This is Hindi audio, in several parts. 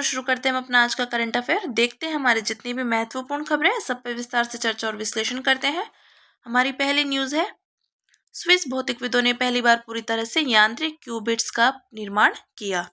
चलो शुरू करते हैं हम अपना आज का करंट अफेयर। देखते हैं हमारे जितनी भी महत्वपूर्ण खबरें हैं सब पे विस्तार से चर्चा और विश्लेषण करते हैं। हमारी पहली न्यूज़ है, स्विस भौतिकविदों ने पहली बार पूरी तरह से यांत्रिक क्यूबिट्स का निर्माण किया।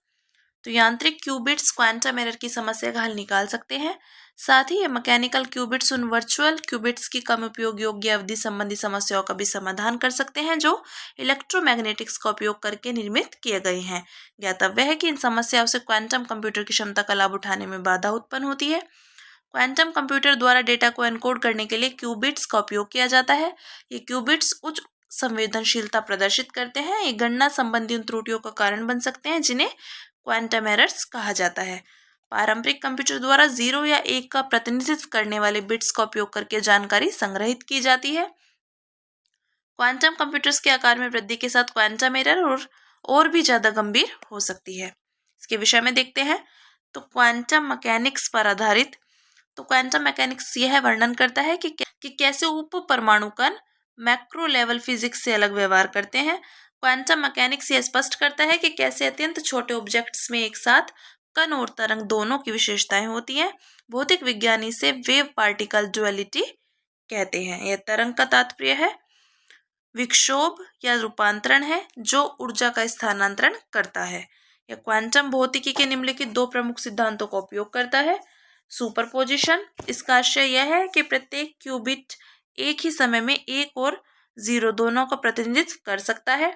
तो यांत्रिक क्यूबिट्स क्वांटम एरर की समस्या का हल निकाल सकते हैं। साथ ही ये मैकेनिकल क्यूबिट्स उन वर्चुअल क्यूबिट्स की कम उपयोग योग्य अवधि संबंधी समस्याओं का भी समाधान कर सकते हैं जो इलेक्ट्रोमैग्नेटिक्स का उपयोग करके निर्मित किए गए हैं। ज्ञातव्य है कि इन समस्याओं से क्वांटम कंप्यूटर की क्षमता का लाभ उठाने में बाधा उत्पन्न होती है। क्वांटम कंप्यूटर द्वारा डेटा को एनकोड करने के लिए क्यूबिट्स का उपयोग किया जाता है। ये क्यूबिट्स उच्च संवेदनशीलता प्रदर्शित करते हैं। ये गणना संबंधी उन त्रुटियों का कारण बन सकते हैं जिन्हें क्वांटम एरर्स कहा जाता है। पारंपरिक कंप्यूटर द्वारा 0 या 1 का प्रतिनिधित्व करने वाले बिट्स का उपयोग करके जानकारी संग्रहित की जाती है। क्वांटम कंप्यूटर्स के आकार में वृद्धि के साथ क्वांटम एरर और भी ज़्यादा गंभीर हो सकती है। इसके विषय में देखते हैं। तो क्वांटम मैकेनिक्स पर आधारित क्वांटम मैकेनिक्स यह वर्णन करता है कि कैसे उप परमाणु कण मैक्रो लेवल फिजिक्स से अलग व्यवहार करते हैं। क्वांटम मैकेनिक्स यह स्पष्ट करता है कि कैसे अत्यंत छोटे ऑब्जेक्ट्स में एक साथ कण और तरंग दोनों की विशेषताएं होती हैं। भौतिक विज्ञान इसे वेव पार्टिकल डुअलिटी कहते हैं। यह तरंग का तात्पर्य है विक्षोभ या रूपांतरण है जो ऊर्जा का स्थानांतरण करता है। यह क्वांटम भौतिकी के निम्नलिखित दो प्रमुख सिद्धांतों का उपयोग करता है। सुपरपोजिशन, इसका आशय यह है कि प्रत्येक क्यूबिट एक ही समय में 1 और 0 दोनों का प्रतिनिधित्व कर सकता है।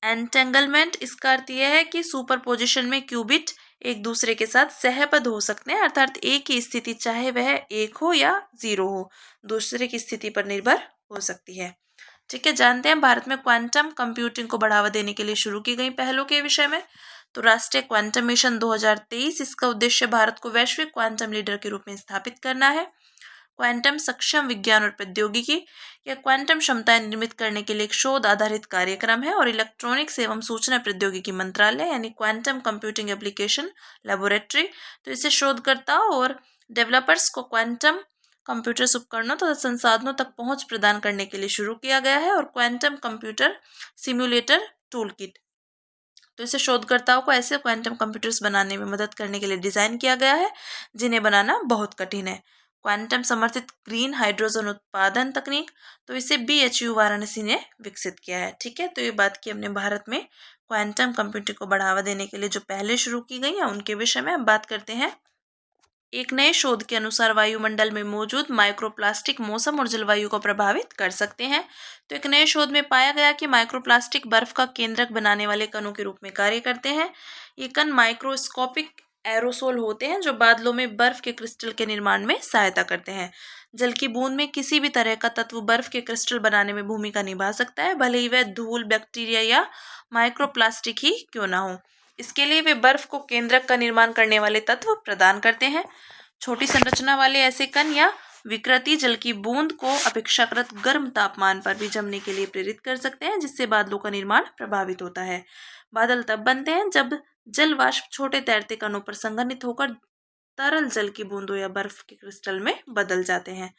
एंटेंगलमेंट, इसका अर्थ यह है कि सुपरपोजिशन में क्यूबिट एक दूसरे के साथ सहबद्ध हो सकते हैं, अर्थात एक ही स्थिति चाहे वह 1 हो या 0 हो दूसरे की स्थिति पर निर्भर हो सकती है। ठीक है, जानते हैं भारत में क्वांटम कंप्यूटिंग को बढ़ावा देने के लिए शुरू की गई पहलों के विषय में। तो राष्ट्रीय क्वांटम मिशन 2023, इसका उद्देश्य भारत को वैश्विक क्वांटम लीडर के रूप में स्थापित करना है। क्वांटम सक्षम विज्ञान और प्रौद्योगिकी या क्वांटम क्षमताएं निर्मित करने के लिए एक शोध आधारित कार्यक्रम है और इलेक्ट्रॉनिक्स एवं सूचना प्रौद्योगिकी मंत्रालय यानी क्वांटम कंप्यूटिंग एप्लीकेशन लेबोरेटरी, तो इसे शोधकर्ताओं और डेवलपर्स को क्वांटम कंप्यूटर्स उपकरणों तथा संसाधनों तक पहुंच प्रदान करने के लिए शुरू किया गया है। और quantum computer simulator tool kit, तो इसे शोधकर्ताओं को ऐसे क्वांटम कंप्यूटर्स बनाने में मदद करने के लिए डिज़ाइन किया गया है जिन्हें बनाना बहुत कठिन है। क्वांटम समर्थित ग्रीन हाइड्रोजन उत्पादन तकनीक, तो इसे BHU वाराणसी ने विकसित किया है। ठीक है, तो ये बात की हमने भारत में क्वांटम कंप्यूटिंग को बढ़ावा देने के लिए जो पहले शुरू की गई है उनके विषय में अब बात करते हैं। एक नए शोध के अनुसार वायुमंडल में मौजूद माइक्रोप्लास्टिक मौसम और जलवायु को प्रभावित कर सकते हैं। तो एक नए शोध में पाया गया कि माइक्रोप्लास्टिक बर्फ का केंद्रक बनाने वाले कणों के रूप में कार्य करते हैं। ये कण माइक्रोस्कोपिक एरोसोल होते हैं जो बादलों में बर्फ के क्रिस्टल के निर्माण में सहायता करते हैं। जल की बूंद में किसी भी तरह का तत्व बर्फ के क्रिस्टल बनाने में भूमिका निभा सकता है, भले ही वह धूल, बैक्टीरिया या माइक्रोप्लास्टिक ही क्यों ना हो। इसके लिए वे बर्फ को केंद्रक का निर्माण करने वाले तत्व प्रदान करते हैं। छोटी संरचना वाले ऐसे कण या विकृति जल की बूंद को अपेक्षाकृत गर्म तापमान पर भी जमने के लिए प्रेरित कर सकते हैं, जिससे बादलों का निर्माण प्रभावित होता है। बादल तब बनते हैं जब जल वाष्प छोटे तैरते कणों पर संघनित होकर तरल जल की बूंदों या बर्फ के क्रिस्टल में बदल जाते हैं।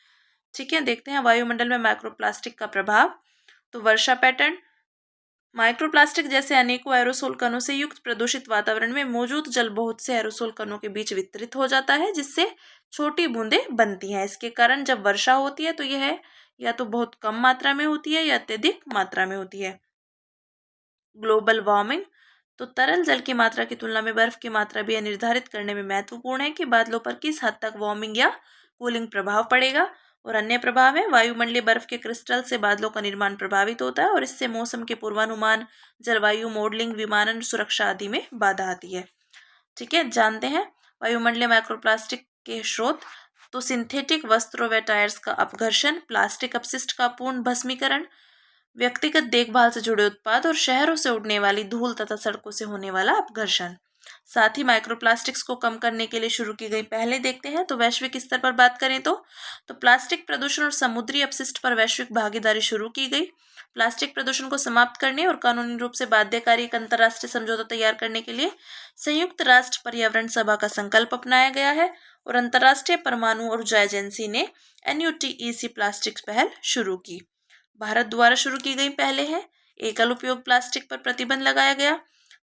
ठीक है, देखते हैं वायुमंडल में माइक्रोप्लास्टिक का प्रभाव। तो वर्षा पैटर्न, माइक्रोप्लास्टिक जैसे अनेकों एरोसोल कणों से युक्त प्रदूषित वातावरण में मौजूद जल बहुत से एरोसोल कणों के बीच वितरित हो जाता है, जिससे छोटी बूंदें बनती हैं। इसके कारण जब वर्षा होती है तो यह या तो बहुत कम मात्रा में होती है या अत्यधिक मात्रा में होती है। ग्लोबल वार्मिंग, तो तरल जल की मात्रा की तुलना में बर्फ की मात्रा भी यह निर्धारित करने में महत्वपूर्ण है कि बादलों पर किस हद तक वार्मिंग या कूलिंग प्रभाव पड़ेगा। और अन्य प्रभाव है, वायुमंडलीय बर्फ के क्रिस्टल से बादलों का निर्माण प्रभावित होता है और इससे मौसम के पूर्वानुमान, जलवायु मॉडलिंग, विमानन सुरक्षा आदि में बाधा आती है। ठीक है, जानते हैं वायुमंडलीय माइक्रोप्लास्टिक के स्रोत। तो सिंथेटिक वस्त्रों व टायर्स का अपघर्षण, प्लास्टिक अपशिष्ट का पूर्ण भस्मीकरण, व्यक्तिगत देखभाल से जुड़े उत्पाद और शहरों से उड़ने वाली धूल तथा सड़कों से होने वाला अपघर्षण। साथ ही माइक्रोप्लास्टिक्स को कम करने के लिए शुरू की गई पहले देखते हैं। तो वैश्विक स्तर पर बात करें तो प्लास्टिक प्रदूषण और समुद्री अपशिष्ट पर वैश्विक भागीदारी शुरू की गई। प्लास्टिक प्रदूषण को समाप्त करने और कानूनी रूप से बाध्यकारी एक अंतर्राष्ट्रीय समझौता तैयार करने के लिए संयुक्त राष्ट्र पर्यावरण सभा का संकल्प अपनाया गया है और अंतर्राष्ट्रीय परमाणु ऊर्जा एजेंसी ने NUTEC प्लास्टिक पहल शुरू की। भारत द्वारा शुरू की गई पहले है, एकल उपयोग प्लास्टिक पर प्रतिबंध लगाया गया।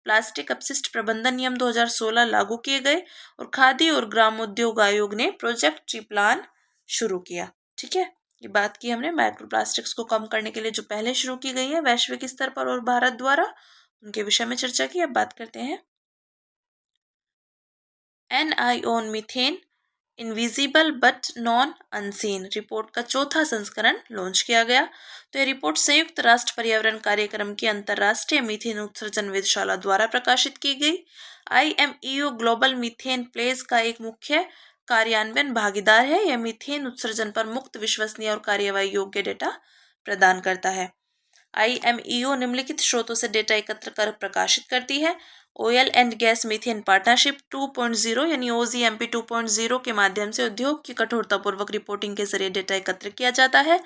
प्लास्टिक अपशिष्ट प्रबंधन नियम 2016 लागू किए गए और खादी और ग्रामोद्योग आयोग ने प्रोजेक्ट ट्री प्लान शुरू किया। ठीक है, ये बात की हमने माइक्रो प्लास्टिक्स को कम करने के लिए जो पहले शुरू की गई है वैश्विक स्तर पर और भारत द्वारा, उनके विषय में चर्चा की। अब बात करते हैं NION methane invisible but non unseen report का चौथा संस्करण लॉन्च किया गया। तो यह रिपोर्ट संयुक्त राष्ट्र पर्यावरण कार्यक्रम की अंतर्राष्ट्रीय मीथेन उत्सर्जन वेधशाला द्वारा प्रकाशित की गई। IMEO ग्लोबल मीथेन प्लेस का एक मुख्य कार्यान्वयन भागीदार है। यह मीथेन उत्सर्जन पर मुक्त, विश्वसनीय और कार्यवाही योग्य डेटा प्रदान करता है। IMEO निम्नलिखित स्रोतों से डेटा एकत्र कर प्रकाशित करती है। Oil and gas methane partnership 2.0 यानी OGMP 2.0 के माध्यम से उद्योग की कठोरतापूर्वक रिपोर्टिंग के जरिए डेटा एकत्र किया जाता है।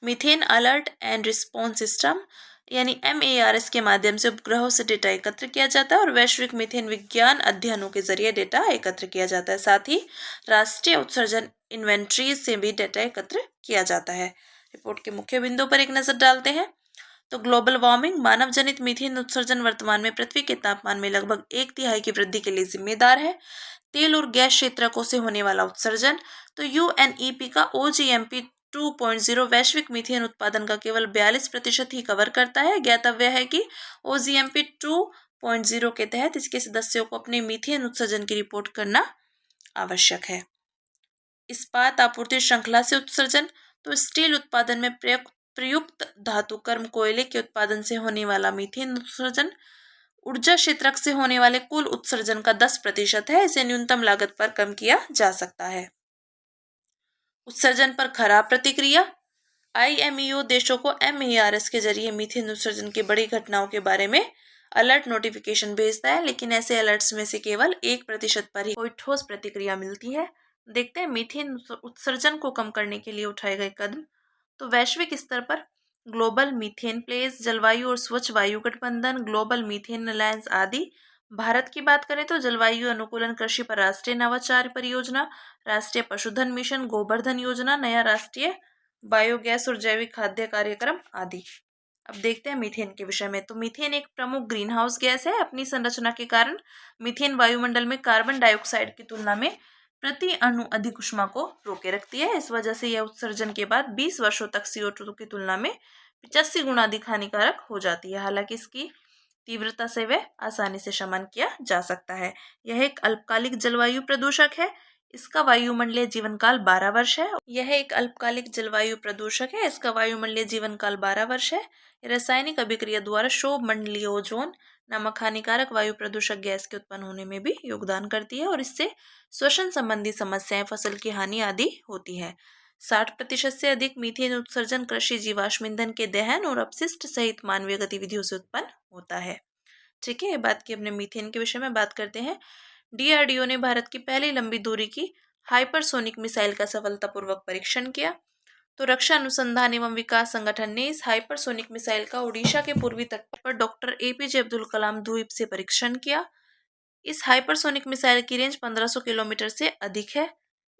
Methane alert and response system यानी MARS के माध्यम से उपग्रहों से डेटा एकत्र किया जाता है और वैश्विक मीथेन विज्ञान अध्ययनों के जरिए डेटा एकत्र किया जाता है। साथ ही राष्ट्रीय उत्सर्जन इन्वेंट्री से भी डेटा एकत्र किया जाता है। रिपोर्ट के मुख्य बिंदुओं पर एक नजर डालते हैं। तो ग्लोबल वार्मिंग, मानव जनित मीथेन उत्सर्जन वर्तमान में पृथ्वी के तापमान में लगभग 1/3 की वृद्धि के लिए जिम्मेदार है। तेल और गैस क्षेत्रकों से होने वाला उत्सर्जन, तो UNEP का OGMP 2.0 वैश्विक मीथेन उत्पादन का केवल 42% ही कवर करता है। ज्ञातव्य है कि OGMP 2.0 के तहत इसके सदस्यों को अपने मीथेन उत्सर्जन की रिपोर्ट करना आवश्यक है। इस्पात आपूर्ति श्रृंखला से उत्सर्जन, तो स्टील उत्पादन में प्रयुक्त धातु कर्म कोयले के उत्पादन से होने वाला मीथेन उत्सर्जन ऊर्जा क्षेत्रक से होने वाले कुल उत्सर्जन का 10% है। इसे न्यूनतम लागत पर कम किया जा सकता है। उत्सर्जन पर खराब प्रतिक्रिया, IMEO देशों को MARS के जरिए मीथेन उत्सर्जन की बड़ी घटनाओं के बारे में अलर्ट नोटिफिकेशन भेजता है, लेकिन ऐसे अलर्ट्स में से केवल 1% पर ही कोई ठोस प्रतिक्रिया मिलती है। देखते हैं मीथेन उत्सर्जन को कम करने के लिए उठाए गए कदम। तो वैश्विक स्तर पर ग्लोबल मीथेन प्लेस, जलवायु और स्वच्छ वायु गठबंधन, ग्लोबल मीथेन अलायंस आदि। भारत की बात करें तो जलवायु अनुकूलन कृषि पर राष्ट्रीय नवाचार परियोजना, राष्ट्रीय पशुधन मिशन, गोवर्धन योजना, नया राष्ट्रीय बायोगैस और जैविक खाद्य कार्यक्रम आदि। अब देखते हैं मीथेन के विषय में। तो मीथेन एक प्रमुख ग्रीन हाउस गैस है। अपनी संरचना के कारण मीथेन वायुमंडल में कार्बन डाइऑक्साइड की तुलना में प्रति अणु अधिक ऊष्मा को रोके रखती है। इस वजह से यह उत्सर्जन के बाद 20 वर्षों तक CO2 की तुलना में 85 गुना अधिक हानिकारक हो जाती है। हालांकि इसकी तीव्रता से वह आसानी से शमन किया जा सकता है। यह एक अल्पकालिक जलवायु प्रदूषक है। इसका वायुमंडलीय जीवन काल 12 वर्ष है। यह एक अल्पकालिक जलवायु प्रदूषक है। इसका वायुमंडलीय जीवन काल 12 वर्ष है। रासायनिक अभिक्रिया द्वारा क्षोभ मंडलीय ओजोन नामक हानिकारक वायु प्रदूषक गैस के उत्पन्न होने में भी योगदान करती है और इससे श्वसन संबंधी समस्याएं, फसल की हानि आदि होती है। 60% से अधिक मीथेन उत्सर्जन कृषि, जीवाश्म ईंधन के दहन और अपशिष्ट सहित मानवीय गतिविधियों से उत्पन्न होता है। ठीक है, ये बात की अपने मीथेन के विषय में बात करते हैं। DRDO ने भारत की पहली लंबी दूरी की हाइपरसोनिक मिसाइल का सफलतापूर्वक परीक्षण किया। तो रक्षा अनुसंधान एवं विकास संगठन ने इस हाइपरसोनिक मिसाइल का ओडिशा के पूर्वी तट पर डॉक्टर APJ अब्दुल कलाम द्वीप से परीक्षण किया। इस हाइपरसोनिक मिसाइल की रेंज 1500 किलोमीटर से अधिक है।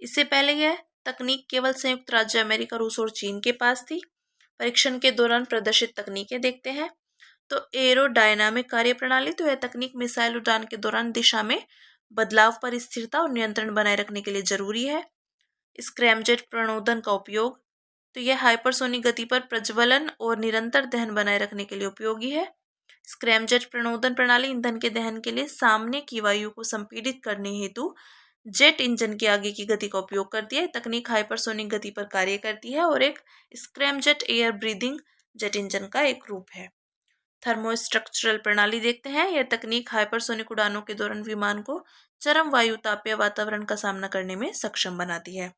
इससे पहले यह तकनीक केवल संयुक्त राज्य अमेरिका, रूस और चीन के पास थी। परीक्षण के दौरान प्रदर्शित तकनीकें देखते हैं। तो एरोडायनामिक कार्यप्रणाली, तो यह तकनीक मिसाइल उड़ान के दौरान दिशा में बदलाव पर स्थिरता और नियंत्रण बनाए रखने के लिए जरूरी है। स्क्रैमजेट प्रणोदन का उपयोग, तो यह हाइपरसोनिक गति पर प्रज्वलन और निरंतर दहन बनाए रखने के लिए उपयोगी है। स्क्रैमजेट प्रणोदन प्रणाली ईंधन के दहन के लिए सामने की वायु को संपीड़ित करने हेतु जेट इंजन के आगे की गति का उपयोग करती है। तकनीक हाइपरसोनिक गति पर कार्य करती है और एक scramjet air breathing jet engine का एक रूप है। थर्मोस्ट्रक्चरल प्रणाली देखते हैं। यह तकनीक हाइपरसोनिक उड़ानों के दौरान विमान को चरम वायु तापीय वातावरण का सामना करने में सक्षम बनाती है।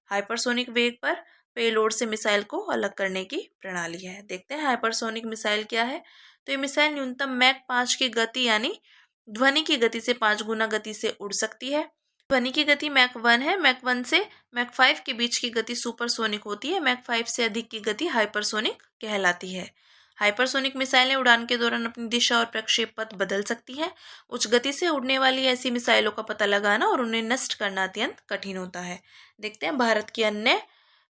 हाइपरसोनिक वेग पर पेलोड से मिसाइल को अलग करने की प्रणाली है। देखते हैं हाइपरसोनिक मिसाइल क्या है। तो ये मिसाइल न्यूनतम मैक 5 की गति यानी ध्वनि की गति से 5 गुना गति से उड़ सकती है। ध्वनि की गति मैक 1 है। मैक 1 से मैक 5 के बीच की गति सुपरसोनिक होती है। मैक 5 से अधिक की गति हाइपरसोनिक कहलाती है। हाइपरसोनिक मिसाइलें उड़ान के दौरान अपनी दिशा और प्रक्षेप पथ बदल सकती हैं। उच्च गति से उड़ने वाली ऐसी मिसाइलों का पता लगाना और उन्हें नष्ट करना अत्यंत कठिन होता है। देखते हैं भारत की अन्य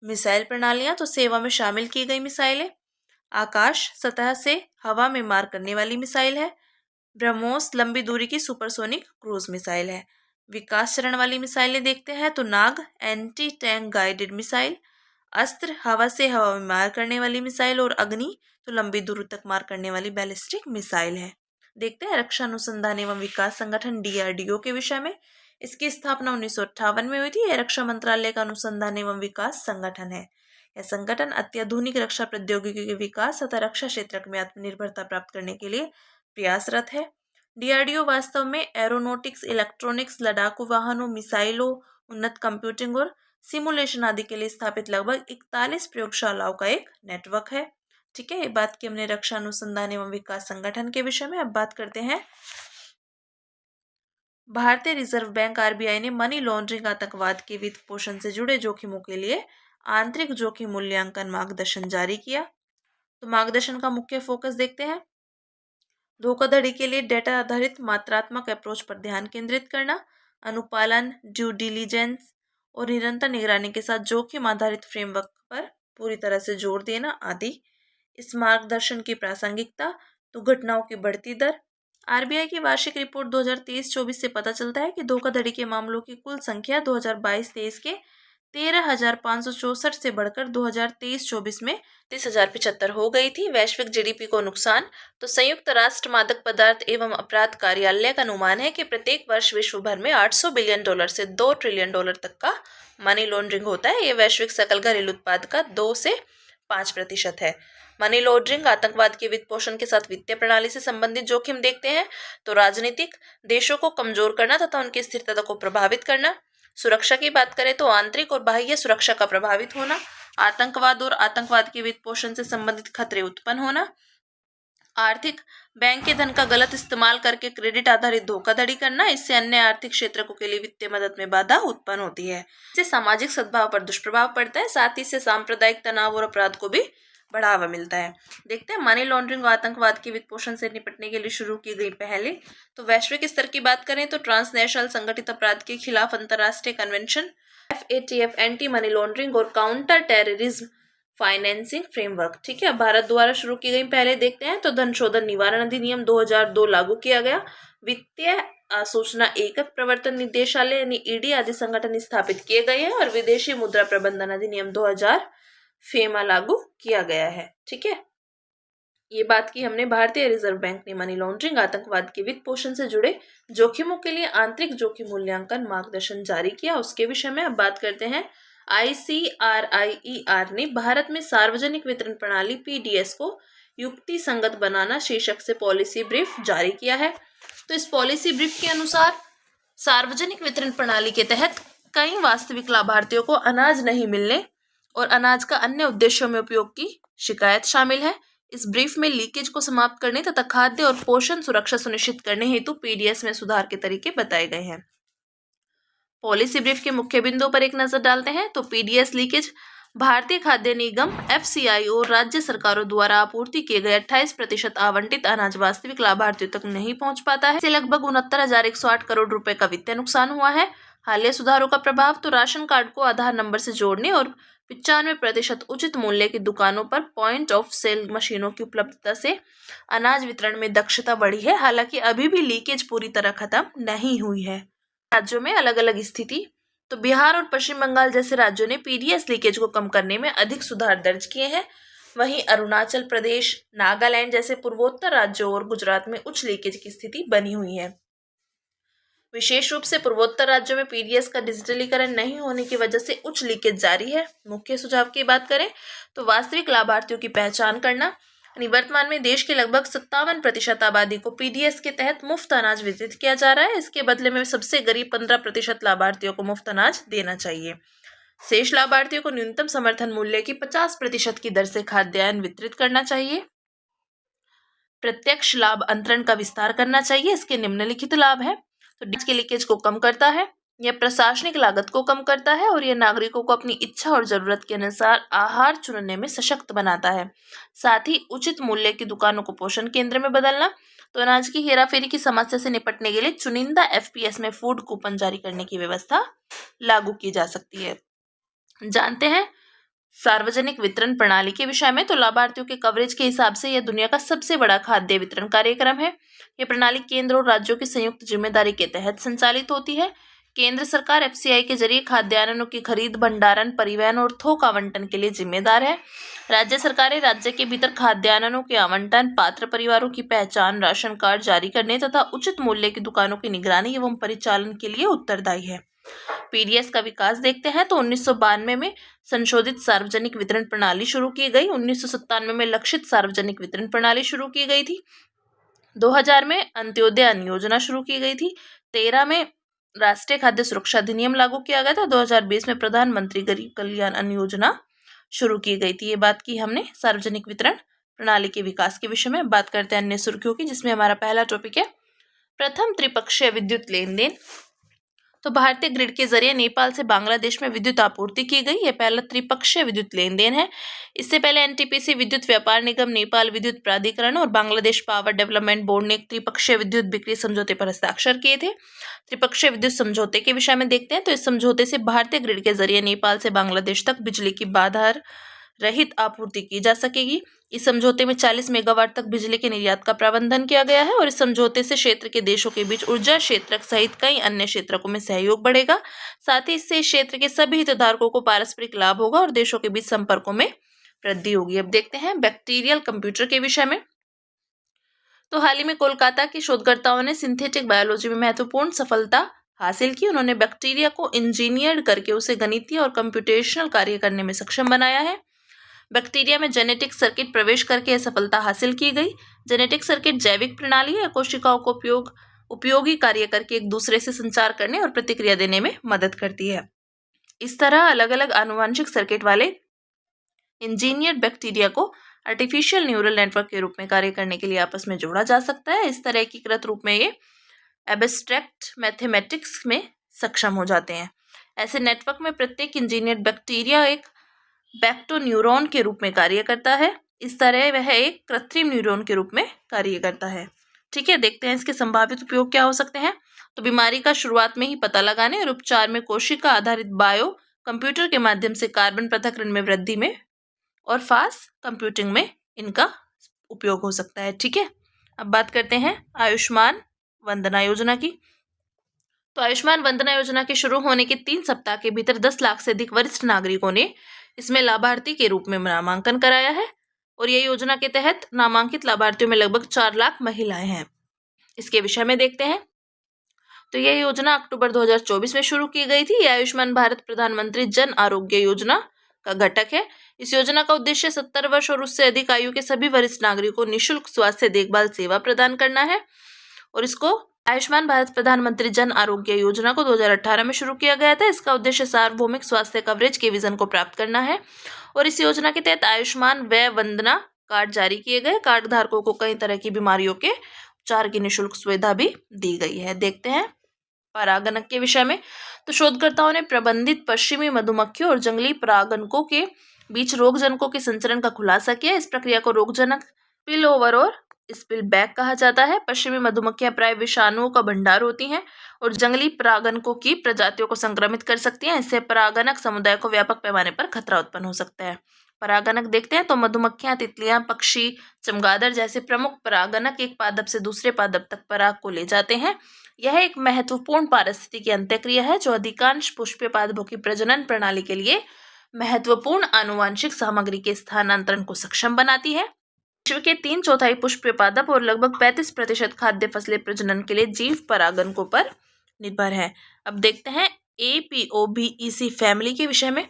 मिसाइल प्रणालियां। तो सेवा में शामिल की गई मिसाइलें, आकाश सतह से हवा में मार करने वाली मिसाइल है। ब्रह्मोस लंबी दूरी की सुपरसोनिक क्रूज मिसाइल है। विकास चरण वाली मिसाइलें देखते हैं तो नाग एंटी टैंक गाइडेड मिसाइल, अस्त्र हवा से हवा में मार करने वाली मिसाइल, और अग्नि तो लंबी दूरी तक मार करने वाली बैलिस्टिक मिसाइल है। देखते हैं रक्षा अनुसंधान एवं विकास संगठन DRDO के विषय में। इसकी स्थापना 1958 में हुई थी। यह रक्षा मंत्रालय का अनुसंधान एवं विकास संगठन है। यह संगठन अत्याधुनिक रक्षा प्रौद्योगिकी के विकास तथा रक्षा क्षेत्र में आत्मनिर्भरता प्राप्त करने के लिए प्रयासरत है। DRDO वास्तव में एरोनॉटिक्स, इलेक्ट्रॉनिक्स, लड़ाकू वाहनों, मिसाइलों, उन्नत कंप्यूटिंग और सिमुलेशन आदि के लिए स्थापित लगभग 41 प्रयोगशालाओं का एक नेटवर्क है। ठीक है, ये बात की हमने रक्षा अनुसंधान एवं विकास संगठन के विषय में। अब बात करते हैं भारतीय रिजर्व बैंक RBI ने मनी लॉन्ड्रिंग, आतंकवाद के वित्त पोषण से जुड़े जोखिमों के लिए आंतरिक जोखिम मूल्यांकन मार्गदर्शन जारी किया। तो मार्गदर्शन का मुख्य फोकस देखते हैं। धोखाधड़ी के लिए डेटा आधारित मात्रात्मक अप्रोच पर ध्यान केंद्रित करना, अनुपालन, ड्यू डिलीजेंस और निरंतर निगरानी के साथ जोखिम आधारित फ्रेमवर्क पर पूरी तरह से जोर देना आदि। इस मार्गदर्शन की प्रासंगिकता, तो घटनाओं की बढ़ती दर। RBI की वार्षिक रिपोर्ट 2023-24 से पता चलता है कि धोखाधड़ी के मामलों की कुल संख्या 2022-23 के 13,564 से बढ़कर 2023-24 में 30,075 हो गई थी। वैश्विक GDP को नुकसान, तो संयुक्त राष्ट्र मादक पदार्थ एवं अपराध कार्यालय का अनुमान है कि प्रत्येक वर्ष विश्व भर में $800 बिलियन से $2 ट्रिलियन तक का मनी लॉन्ड्रिंग होता है। ये वैश्विक सकल घरेलू उत्पाद का 2 से 5% है। मनी लॉन्ड्रिंग, आतंकवाद के वित्त पोषण के साथ वित्तीय प्रणाली से संबंधित जोखिम देखते हैं। तो राजनीतिक, देशों को कमजोर करना तथा उनकी स्थिरता को प्रभावित करना। सुरक्षा की बात करें तो आंतरिक और बाह्य सुरक्षा का प्रभावित होना, आतंकवाद और आतंकवाद के वित्त पोषण से संबंधित खतरे उत्पन्न होना। आर्थिक, बैंक के धन का गलत इस्तेमाल करके क्रेडिट आधारित धोखाधड़ी करना, इससे अन्य आर्थिक क्षेत्रों के लिए वित्तीय मदद में बाधा उत्पन्न होती है। इससे सामाजिक सद्भाव पर दुष्प्रभाव पड़ता है, साथ ही से सांप्रदायिक तनाव और अपराध को भी बढ़ावा मिलता है। देखते हैं मनी लॉन्ड्रिंग और आतंकवाद के वित्त पोषण से निपटने के लिए शुरू की गई पहले। तो वैश्विक स्तर की बात करें तो ट्रांसनेशनल संगठित अपराध के खिलाफ अंतर्राष्ट्रीय convention, FATF, anti money laundering और काउंटर टेररिज्म फाइनेंसिंग फ्रेमवर्क। ठीक है, भारत द्वारा शुरू की गई पहले देखते हैं तो धन शोधन निवारण अधिनियम 2002 लागू किया गया। वित्तीय सूचना एकक प्रवर्तन निदेशालय यानी ED आदि संगठन स्थापित किए गए हैं, और विदेशी मुद्रा प्रबंधन अधिनियम 2000 फेमा लागू किया गया है। ठीक है, ये बात की हमने भारतीय रिजर्व बैंक ने मनी लॉन्ड्रिंग, आतंकवाद के वित्त पोषण से जुड़े जोखिमों के लिए आंतरिक जोखिम मूल्यांकन मार्गदर्शन जारी किया, उसके विषय में अब बात करते हैं। ICRIER ने भारत में सार्वजनिक वितरण प्रणाली PDS को युक्ति संगत बनाना शीर्षक से पॉलिसी ब्रीफ जारी किया है। तो इस पॉलिसी ब्रीफ के अनुसार सार्वजनिक वितरण प्रणाली के तहत कई वास्तविक लाभार्थियों को अनाज नहीं मिलने और अनाज का अन्य उद्देश्यों में उपयोग की शिकायत शामिल है। इस ब्रीफ में लीकेज को समाप्त करने तथा खाद्य और पोषण सुरक्षा सुनिश्चित करने हेतु PDS में सुधार के तरीके बताए गए हैं। पॉलिसी ब्रीफ के मुख्य बिंदुओं पर एक नजर डालते हैं। तो PDS लीकेज, भारतीय खाद्य निगम FCI और राज्य सरकारों द्वारा आपूर्ति किए गए 28% आवंटित अनाज वास्तविक लाभार्थियों तक नहीं पहुंच पाता है। इससे लगभग 69,108 करोड़ रुपए का वित्तीय नुकसान हुआ है। हालिया सुधारों का प्रभाव, तो राशन कार्ड को आधार नंबर से जोड़ने और 95% उचित मूल्य की दुकानों पर पॉइंट ऑफ सेल मशीनों की उपलब्धता से अनाज वितरण में दक्षता बढ़ी है। हालांकि अभी भी लीकेज पूरी तरह खत्म नहीं हुई है। राज्यों में अलग अलग स्थिति, तो बिहार और पश्चिम बंगाल जैसे राज्यों ने PDS लीकेज को कम करने में अधिक सुधार दर्ज किए हैं। वहीं अरुणाचल प्रदेश, नागालैंड जैसे पूर्वोत्तर राज्यों और गुजरात में उच्च लीकेज की स्थिति बनी हुई है। विशेष रूप से पूर्वोत्तर राज्यों में PDS का डिजिटलीकरण नहीं होने की वजह से उच्च लीकेज जारी है। मुख्य सुझाव की बात करें तो वास्तविक लाभार्थियों की पहचान करना। वर्तमान में देश की लगभग 57% आबादी को PDS के तहत मुफ्त अनाज वितरित किया जा रहा है। इसके बदले में सबसे गरीब 15% लाभार्थियों को मुफ्त अनाज देना चाहिए। शेष लाभार्थियों को न्यूनतम समर्थन मूल्य की 50% की दर से खाद्यान्न वितरित करना चाहिए। प्रत्यक्ष लाभ अंतरण का विस्तार करना चाहिए। इसके निम्नलिखित लाभ है। तो डीज के लीकेज को कम करता है, यह प्रशासनिक लागत को कम करता है और यह नागरिकों को अपनी इच्छा और जरूरत के अनुसार आहार चुनने में सशक्त बनाता है। साथ ही उचित मूल्य की दुकानों को पोषण केंद्र में बदलना। तो अनाज की हेराफेरी की समस्या से निपटने के लिए चुनिंदा FPS में फूड कूपन जारी करने की व्यवस्था लागू की जा सकती है। जानते हैं सार्वजनिक वितरण प्रणाली के विषय में, तो लाभार्थियों के कवरेज के हिसाब से यह दुनिया का सबसे बड़ा खाद्य वितरण कार्यक्रम है। यह प्रणाली केंद्र और राज्यों की संयुक्त जिम्मेदारी के तहत संचालित होती है। केंद्र सरकार एफसीआई के जरिए खाद्यान्नों की खरीद, भंडारण, परिवहन और थोक आवंटन के लिए जिम्मेदार है। राज्य सरकारें राज्य के भीतर खाद्यान्नों के आवंटन, पात्र परिवारों की पहचान, राशन कार्ड जारी करने तथा उचित मूल्य की दुकानों की निगरानी एवं परिचालन के लिए उत्तरदायी है। पीडीएस का विकास देखते हैं तो 1992 में संशोधित सार्वजनिक वितरण प्रणाली शुरू की गई। 1997 में लक्षित सार्वजनिक वितरण प्रणाली शुरू की गई थी। 2000 में अंत्योदय अन्न योजना शुरू की गई थी। 13 में राष्ट्रीय खाद्य सुरक्षा अधिनियम लागू किया गया था। 2020 में प्रधानमंत्री गरीब कल्याण अन्न योजना शुरू की गई थी। ये बात की हमने सार्वजनिक वितरण प्रणाली के विकास के विषय में। बात करते हैं अन्य सुर्खियों की, जिसमें हमारा पहला टॉपिक है प्रथम त्रिपक्षीय विद्युत लेन देन। तो भारतीय ग्रिड के जरिए नेपाल से बांग्लादेश में विद्युत आपूर्ति की गई। यह पहला त्रिपक्षीय विद्युत लेन देन है। इससे पहले एनटीपीसी विद्युत व्यापार निगम, नेपाल विद्युत प्राधिकरण और बांग्लादेश पावर डेवलपमेंट बोर्ड ने एक त्रिपक्षीय विद्युत बिक्री समझौते पर हस्ताक्षर किए थे। त्रिपक्षीय विद्युत समझौते के विषय में देखते हैं तो इस समझौते से भारतीय ग्रिड के जरिए नेपाल से बांग्लादेश तक बिजली की बाधा रहित आपूर्ति की जा सकेगी। इस समझौते में 40 मेगावाट तक बिजली के निर्यात का प्रावधान किया गया है और इस समझौते से क्षेत्र के देशों के बीच ऊर्जा क्षेत्र सहित कई अन्य क्षेत्रों में सहयोग बढ़ेगा। साथ ही इससे क्षेत्र के सभी हितधारकों को पारस्परिक लाभ होगा और देशों के बीच संपर्कों में वृद्धि होगी। अब देखते हैं बैक्टीरियल कंप्यूटर के विषय में। तो हाल ही में कोलकाता के शोधकर्ताओं ने सिंथेटिक बायोलॉजी में महत्वपूर्ण सफलता हासिल की। उन्होंने बैक्टीरिया को इंजीनियर करके उसे गणितीय और कंप्यूटेशनल कार्य करने में सक्षम बनाया है। बैक्टीरिया में जेनेटिक सर्किट प्रवेश करके यह सफलता हासिल की गई। जेनेटिक सर्किट जैविक प्रणाली है, कोशिकाओं को उपयोगी कार्य करके एक दूसरे से संचार करने और प्रतिक्रिया देने में मदद करती है। इस तरह अलग अलग आनुवंशिक सर्किट वाले इंजीनियर्ड बैक्टीरिया को आर्टिफिशियल न्यूरल नेटवर्क के रूप में कार्य करने के लिए आपस में जोड़ा जा सकता है। इस तरह एकीकृत रूप में ये एब्स्ट्रैक्ट मैथमेटिक्स में सक्षम हो जाते हैं। ऐसे नेटवर्क में प्रत्येक इंजीनियर्ड बैक्टीरिया एक बैक्टोन्यूरॉन के रूप में कार्य करता है। इस तरह वह एक कृत्रिम न्यूरॉन के रूप में कार्य करता है। ठीक है, देखते हैं इसके संभावित उपयोग क्या हो सकते हैं। तो बीमारी का शुरुआत में ही पता लगाने और उपचार में कोशिका आधारित बायो कंप्यूटर के माध्यम से कार्बन पृथक्करण में वृद्धि में और फास्ट कंप्यूटिंग में इनका उपयोग हो सकता है। ठीक है, अब बात करते हैं आयुष्मान वंदना योजना की। तो आयुष्मान वंदना योजना के शुरू होने के 3 सप्ताह के भीतर 10 लाख से अधिक वरिष्ठ नागरिकों ने इसमें लाभार्थी के रूप में नामांकन कराया है और ये योजना के तहत नामांकित लाभार्थियों में लगभग 4 लाख महिलाएं हैं। इसके विषय में देखते हैं तो यह योजना अक्टूबर 2024 में शुरू की गई थी। यह आयुष्मान भारत प्रधानमंत्री जन आरोग्य योजना का घटक है। इस योजना का उद्देश्य 70 वर्ष और उससे अधिक आयु के सभी वरिष्ठ नागरिकों को निःशुल्क स्वास्थ्य देखभाल सेवा प्रदान करना है और इसको आयुष्मान भारत प्रधानमंत्री जन आरोग्य योजना को 2018 में शुरू किया गया था। इसका उद्देश्य सार्वभौमिक स्वास्थ्य कवरेज के विजन को प्राप्त करना है और इस योजना के तहत आयुष्मान व्यय वंदना कार्ड जारी किए गए। कार्ड धारकों को कई तरह की बीमारियों के उपचार की निःशुल्क सुविधा भी दी गई है। देखते हैं परागणक के विषय में। तो शोधकर्ताओं ने प्रबंधित पश्चिमी मधुमक्खियों और जंगली परागणकों के बीच रोगजनकों के संचरण का खुलासा किया। इस प्रक्रिया को रोगजनक स्पिल ओवर और स्पिल बैक कहा जाता है। पश्चिमी मधुमक्खियां प्राय विषाणुओं का भंडार होती हैं और जंगली परागणकों की प्रजातियों को संक्रमित कर सकती हैं। इससे परागणक समुदाय को व्यापक पैमाने पर खतरा उत्पन्न हो सकता है। परागणक देखते हैं तो मधुमक्खियां, तितलियां, पक्षी, चमगादड़ जैसे प्रमुख परागणक एक पादप से दूसरे पादप तक पराग को ले जाते हैं। यह एक महत्वपूर्ण पारिस्थितिकी अंतःक्रिया है जो अधिकांश पुष्पीय पादपों की प्रजनन प्रणाली के लिए महत्वपूर्ण आनुवंशिक सामग्री के स्थानांतरण को सक्षम बनाती है। विश्व के 3/4 पुष्पीय पादप और लगभग 35% खाद्य फसलें प्रजनन के लिए जीव परागणकों पर निर्भर है। अब देखते हैं एपीओबीईसी फैमिली के विषय में।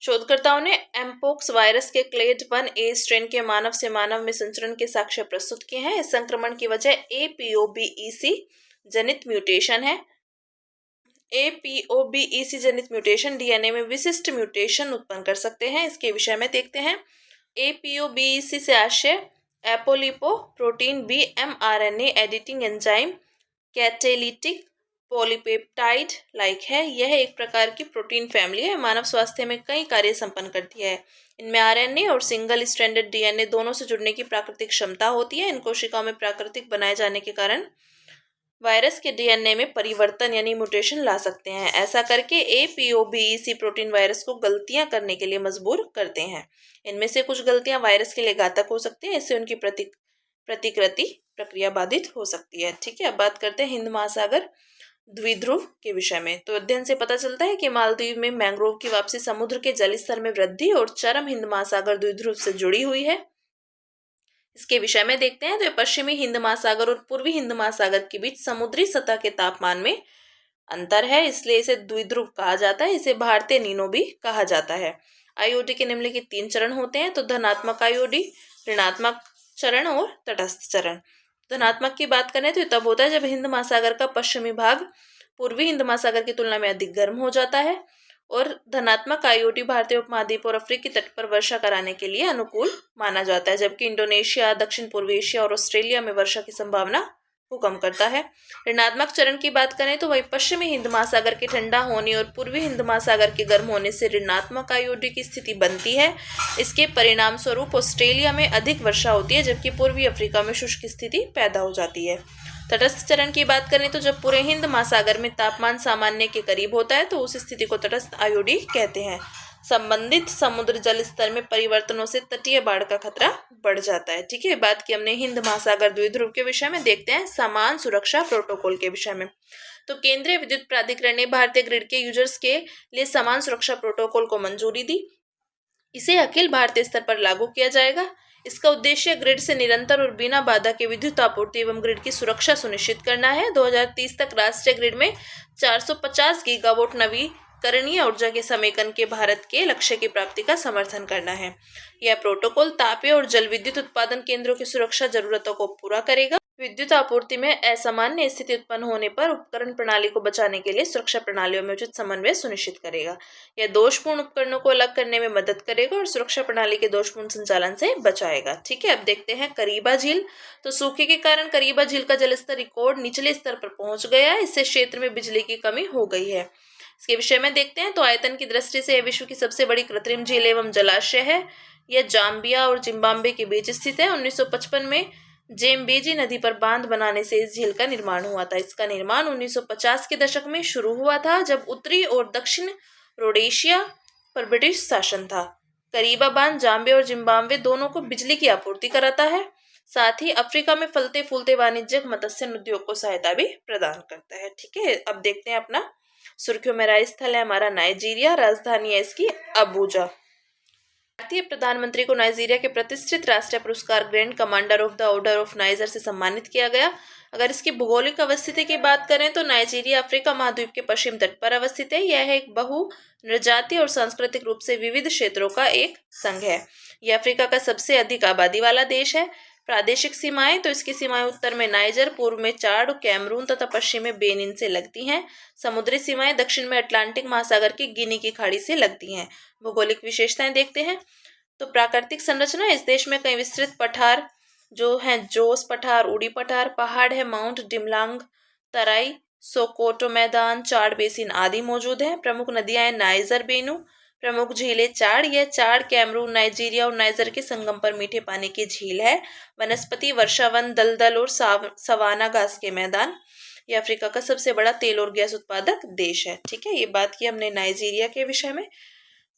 शोधकर्ताओं ने एमपोक्स वायरस के क्लेड 1A स्ट्रेन के मानव से मानव में संचरण के साक्ष्य प्रस्तुत किए हैं। इस संक्रमण की वजह एपीओबीईसी जनित म्यूटेशन है। एपीओबीईसी जनित म्यूटेशन डीएनए में विशिष्ट म्यूटेशन उत्पन्न कर सकते हैं। इसके विषय में देखते हैं। एपीओबीईसी से आशय apolipoprotein B mRNA editing enzyme catalytic polypeptide like है। यह एक प्रकार की प्रोटीन फैमिली है। मानव स्वास्थ्य में कई कार्य संपन्न करती है। इनमें आरएनए और सिंगल स्ट्रैंडेड डीएनए दोनों से जुड़ने की प्राकृतिक क्षमता होती है। इन कोशिकाओं में प्राकृतिक बनाए जाने के कारण वायरस के डीएनए में परिवर्तन यानी म्यूटेशन ला सकते हैं। ऐसा करके APOBEC प्रोटीन वायरस को गलतियां करने के लिए मजबूर करते हैं। इनमें से कुछ गलतियां वायरस के लिए घातक हो सकती हैं, इससे उनकी प्रतिकृति प्रक्रिया बाधित हो सकती है। ठीक है, अब बात करते हैं हिंद महासागर द्विध्रुव के विषय में। तो अध्ययन से पता चलता है कि मालदीव में मैंग्रोव की वापसी समुद्र के जल स्तर में वृद्धि और चरम हिंद महासागर द्विध्रुव से जुड़ी हुई है। इसके विषय में देखते हैं तो पश्चिमी हिंद महासागर और पूर्वी हिंद महासागर के बीच समुद्री सतह के तापमान में अंतर है, इसलिए इसे द्विध्रुव कहा जाता है। इसे भारतीय नीनो भी कहा जाता है। आईओडी के निम्नलिखित 3 चरण होते हैं, तो धनात्मक आईओडी, ऋणात्मक चरण और तटस्थ चरण। धनात्मक की बात करें तो तब होता है जब हिंद महासागर का पश्चिमी भाग पूर्वी हिंद महासागर की तुलना में अधिक गर्म हो जाता है, और धनात्मक आईओडी भारतीय उपमहाद्वीप और अफ्रीकी तट पर वर्षा कराने के लिए अनुकूल माना जाता है, जबकि इंडोनेशिया, दक्षिण पूर्वी एशिया और ऑस्ट्रेलिया में वर्षा की संभावना को कम करता है। ऋणात्मक चरण की बात करें तो वही पश्चिमी हिंद महासागर के ठंडा होने और पूर्वी हिंद महासागर के गर्म होने से ऋणात्मक आईओडी की स्थिति बनती है। इसके परिणाम स्वरूप ऑस्ट्रेलिया में अधिक वर्षा होती है, जबकि पूर्वी अफ्रीका में शुष्क स्थिति पैदा हो जाती है। तटस्थ चरण की बात करें तो जब पूरे हिंद महासागर में तापमान सामान्य के करीब होता है तो उस स्थिति को तटस्थ आईओडी कहते हैं। संबंधित समुद्र जल स्तर में परिवर्तनों से तटीय बाढ़ का खतरा बढ़ जाता है। ठीक है, बात की हमने हिंद महासागर द्विध्रुव के विषय में। देखते हैं समान सुरक्षा प्रोटोकॉल के विषय में। तो केंद्रीय विद्युत प्राधिकरण ने भारतीय ग्रिड के यूजर्स के लिए समान सुरक्षा प्रोटोकॉल को मंजूरी दी। इसे अखिल भारतीय स्तर पर लागू किया जाएगा। इसका उद्देश्य ग्रिड से निरंतर और बिना बाधा के विद्युत आपूर्ति एवं ग्रिड की सुरक्षा सुनिश्चित करना है। 2030 तक राष्ट्रीय ग्रिड में 450 गीगावाट नवीकरणीय ऊर्जा के समेकन के भारत के लक्ष्य की प्राप्ति का समर्थन करना है। यह प्रोटोकॉल तापीय और जल विद्युत उत्पादन केंद्रों की सुरक्षा जरूरतों को पूरा करेगा। विद्युत आपूर्ति में असामान्य स्थिति उत्पन्न होने पर उपकरण प्रणाली को बचाने के लिए सुरक्षा प्रणालियों में उचित समन्वय सुनिश्चित करेगा। यह दोषपूर्ण उपकरणों को अलग करने में मदद करेगा और सुरक्षा प्रणाली के दोषपूर्ण संचालन से बचाएगा। ठीक है, अब देखते हैं करीबा झील। तो सूखे के कारण करीबा झील का जलस्तर रिकॉर्ड निचले स्तर पर पहुंच गया है। इससे क्षेत्र में बिजली की कमी हो गई है। इसके विषय में देखते हैं तो आयतन की दृष्टि से यह विश्व की सबसे बड़ी कृत्रिम झील एवं जलाशय है। यह जाम्बिया और जिम्बाब्वे के बीच स्थित है। 1955 में जेम्बेजी नदी पर बांध बनाने से इस झील का निर्माण हुआ था। इसका निर्माण 1950 के दशक में शुरू हुआ था, जब उत्तरी और दक्षिण रोडेशिया पर ब्रिटिश शासन था। करीबा बांध जाम्बिया और जिम्बाब्वे दोनों को बिजली की आपूर्ति कराता है। साथ ही अफ्रीका में फलते फूलते वाणिज्यिक मत्स्य उद्योग को सहायता भी प्रदान करता है। ठीक है, अब देखते हैं अपना सुर्खियों में राय स्थल है हमारा नाइजीरिया, राजधानी है इसकी अबूजा। भारतीय प्रधानमंत्री को नाइजीरिया के प्रतिष्ठित राष्ट्रीय पुरस्कार grand commander of the order of niger से सम्मानित किया गया। अगर इसकी भौगोलिक अवस्थिति की बात करें तो नाइजीरिया अफ्रीका महाद्वीप के पश्चिम तट पर अवस्थित है। यह एक बहु नृजातीय और सांस्कृतिक रूप से विविध क्षेत्रों का एक संघ है। यह अफ्रीका का सबसे अधिक आबादी वाला देश है। प्रादेशिक सीमाएं तो इसकी सीमाएं उत्तर में नाइजर, पूर्व में चाड, कैमरून तथा पश्चिम में बेनिन से लगती हैं। समुद्री सीमाएं दक्षिण में अटलांटिक महासागर की गिनी की खाड़ी से लगती हैं। भौगोलिक विशेषताएं देखते हैं तो प्राकृतिक संरचना, इस देश में कई विस्तृत पठार जो हैं, जोस पठार, उड़ी पठार, पहाड़ है, माउंट डिमलांग, तराई, सोकोटो मैदान, चाड बेसिन आदि मौजूद हैं। प्रमुख नदियां हैं नाइजर, बेनू। प्रमुख झीलें चाड, यह चाड कैमरून, नाइजीरिया और नाइजर के संगम पर मीठे पानी की झील है। वनस्पति वर्षावन, दलदल और सवाना घास के मैदान। यह अफ्रीका का सबसे बड़ा तेल और गैस उत्पादक देश है। ठीक है, ये बात की हमने नाइजीरिया के विषय में।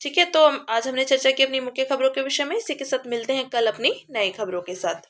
ठीक है, तो आज हमने चर्चा की अपनी मुख्य खबरों के विषय में। इसी के साथ मिलते हैं कल अपनी नई खबरों के साथ।